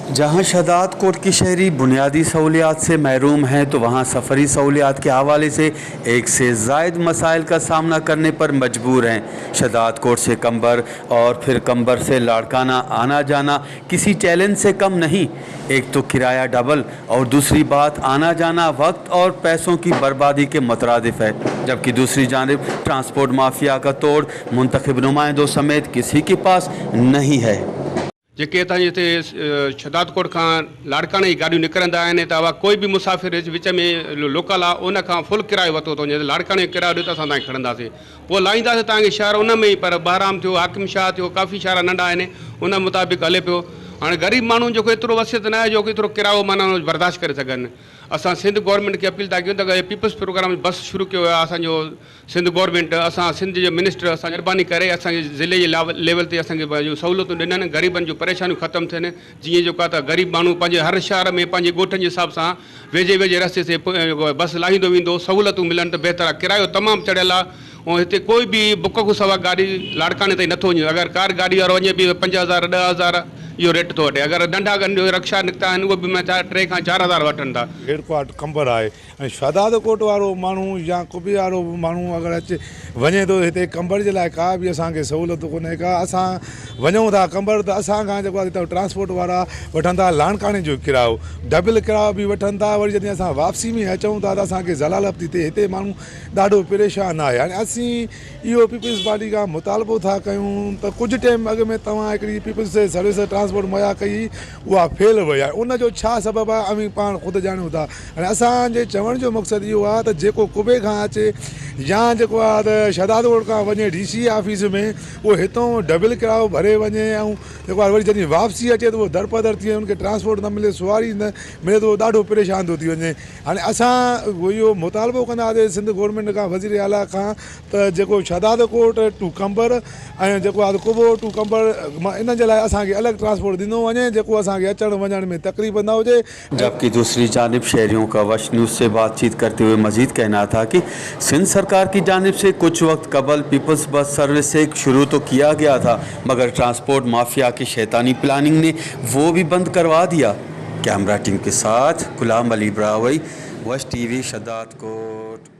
जहां शहदाद कोट की शहरी बुनियादी सहूलियात से महरूम हैं तो वहां सफरी सहूलियात के हवाले से एक से ज़ायद मसाइल का सामना करने पर मजबूर हैं। शहदाद कोट से कंबर और फिर कंबर से लाड़काना आना जाना किसी चैलेंज से कम नहीं। एक तो किराया डबल और दूसरी बात आना जाना वक्त और पैसों की बर्बादी के मुतरादिफ है, जबकि दूसरी जानिब ट्रांसपोर्ट माफिया का तोड़ मुंतखब नुमाइंदों समेत किसी के पास नहीं है। जेके हिते शहदाद कोट का लाड़काने जी गाड़ियूं निकिरंदा आहिनि त उहा कोई बि मुसाफ़िर विच में लोकल आहे उन खां फुल किरायो वरितो थो वञे। लाड़काने जो किरायो ॾियो त असां तव्हांखे खणंदासीं, पोइ लाहींदासीं तव्हांखे शहर उन में ई, पर बहराम थियो, हाकिम शाह थियो, काफ़ी शहर नंढा आहिनि, उन मुताबिक़ हले पियो। हाणे ग़रीब माण्हू जेको एतिरो वसियत न आहे जो एतिरो किरायो माना बर्दाश्त करे सघनि। असां सिंध गवर्नमेंट खे अपील था कयूं त पीपल्स प्रोग्राम बस शुरू कयो आहे असांजो सिंध गवर्नमेंट। असां सिंध जो मिनिस्टर असां महिरबानी करे असांजे ज़िले जे लेवल ते असांखे सहूलियतूं ॾिननि, ग़रीबनि जूं परेशानियूं ख़तमु थियनि। जीअं जेको आहे त ग़रीब माण्हू पंहिंजे हर शहर में पंहिंजे ॻोठनि जे हिसाब सां वेझे वेझे रस्ते ते बस लाहींदो वेंदो, सहूलियतूं मिलनि त बहितर आहे। किरायो तमामु चढ़ियल आहे ऐं हिते कोई बि बुक खां सवा गाॾी लाड़काने ताईं नथो वञे। अगरि कार गाॾी वारो वञे बि 5,000 10,000 इहो रेट थो वठे। अगरि नंढा रक्षा निकिता आहिनि उहे बि 3 खां 4,000 वठनि था। हेडक्वार्टर कंबर आहे ऐं शहदाद कोट वारो माण्हू या कुबी वारो माण्हू अगरि अचे वञे थो हिते कंबर जे लाइ का बि असांखे सहूलियत कोन्हे का। असां वञूं था कंबर त असांखां जेको आहे हितां ट्रांसपोर्ट वारा वठनि था लाड़काने जो किरायो, डबल किरायो बि वठनि था। वरी जॾहिं असां वापसी में अचूं था त असांखे ज़लालत थी थिए। हिते माण्हू ॾाढो परेशान आहे। हाणे असीं इहो पीपल्स पार्टी खां मुतालबो था कयूं त कुझु टाइम अॻु में तव्हां हिकिड़ी पीपल्स सर्विस ट्रांसपोर्ट मुहैया कई, उहा फेल वई आहे। उनजो छा सबबु आहे अमी पाण ख़ुदि ॼाणूं था। हाणे असांजे चवण जो मक़सदु इहो आहे त जेको कुबे खां अचे या जेको आहे त शहदाद कोट खां वञे DC ऑफिस में, उहो हितां डबल किरायो भरे वञे ऐं जेको आहे वरी जॾहिं वापसी अचे त उहो दरपदर थी वञे, उनखे ट्रांसपोर्ट न मिले, सुवारी न मिले, त उहो ॾाढो परेशान थो थी वञे। हाणे असां इहो मुतालबो कंदासीं सिंध गवर्नमेंट खां, वज़ीर आला खां, त जेको शहदाद कोट टू कंबर ऐं जेको आहे कुबो टू कंबर इन जे लाइ असांखे अलॻि ट्रांसपोर्ट ॾिनो वञे जेको असांखे अचण वञण में तकलीफ़ न हुजे। जबकि दूसरी जानिब शहरियों का वश न्यूज़ से बातचीत करते हुए मजीद कहना था कि सिंध सरकार की जानिब से कुछ वक्त कबल पीपल्स बस सर्विस से शुरू तो किया गया था, मगर ट्रांसपोर्ट माफिया की शैतानी प्लानिंग ने वो भी बंद करवा दिया। कैमरा टीम के साथ गुलाम अली ब्रावई, वश TV शहदाद कोट।